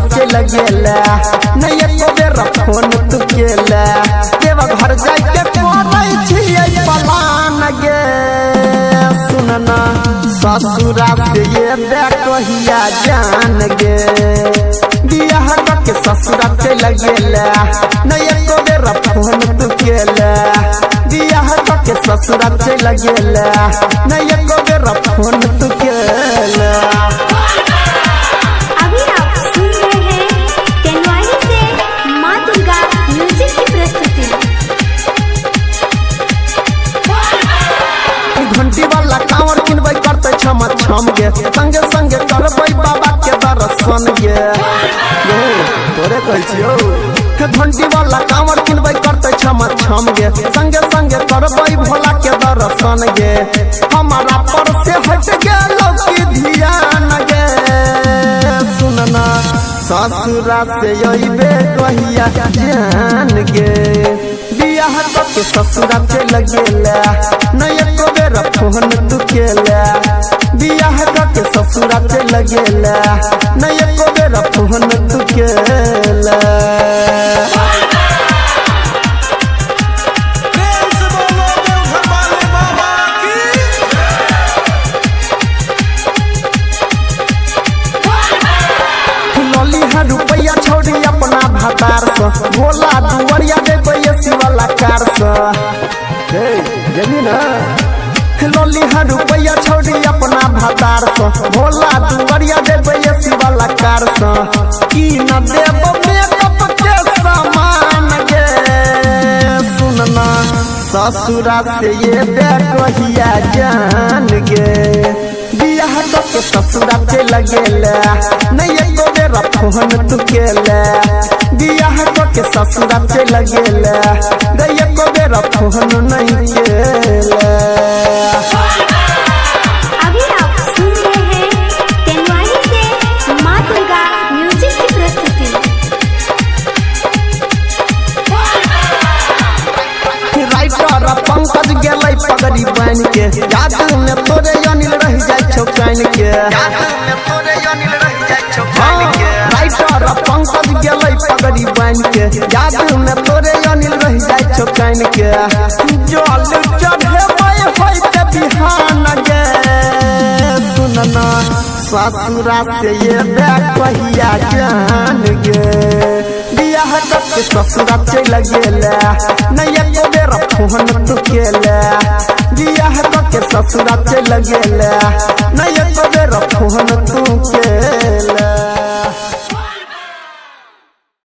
चल गेला नहीं एको बेर फोन तू केला देवा घर जाई के कोरै छियै पलान गे सुनना ससुरा से ये बेटहिया जान गे बियाह के ससुरा चल गेला नहीं एको बेर फोन तू केला बियाह के ससुरा चल गेला नहीं एको बेर फोन तू केला। अभी आप सुन रहे हैं केनवाड़ी से माँ दुर्गा म्यूजिक की प्रस्तुति। घंटी वाला कांवर किनबै करते छम छम गे संगे संगे करबै बाबा के दर्शन गे तोरे कहै छियौ घंटी वाला कांवर किनबै करते छम छम गे संगे संगे करबै भोला के दर्शन गे हमारा पर से हट गेलौ की ध्यान गे सुनना ससुरा से अइबे कहिया जान गे बियाह के ससुरा चल गेला नहीं एको बेर फोन तू केला बियाह के ससुरा चल गेला नहीं एको बेर फोन तू केला। रुपया छोड़ी अपना भतार से भोला दुवरिया देबै वाला कार से जमीन लोली रुपया छोड़ी अपना भतार से भोला दुवरिया देबै वाला कार से की न देब मेकअप के सामान गे सुनना ससुरा से ये बेटहिया जान गे बियाह के ससुरा चल गेला नहीं एको बेर फोन तू केला बियाह के ससुरा चल गेला नहीं एको बेर फोन नहीं केला। अभी आप सुन रहे हैं केनवाड़ी से माँ दुर्गा म्यूजिक की प्रस्तुति। राइटर पंकज गेलै पगड़ी बन के याद में तोरे अनिल रह जाय छौ कान के राइटर पंकज गेलै पगड़ी बन के याद में तोरे अनिल रह जाय छौ कान के जल चढ़ेबै होय के बिहान गे सुनना ससुरा से ये बेटहिया जान गे बियाह के ससुरा चल गेला नहीं एको बेर फोन तू केला बियाह के ससुरा चल गेला नहीं एको बेर फोन तू केला।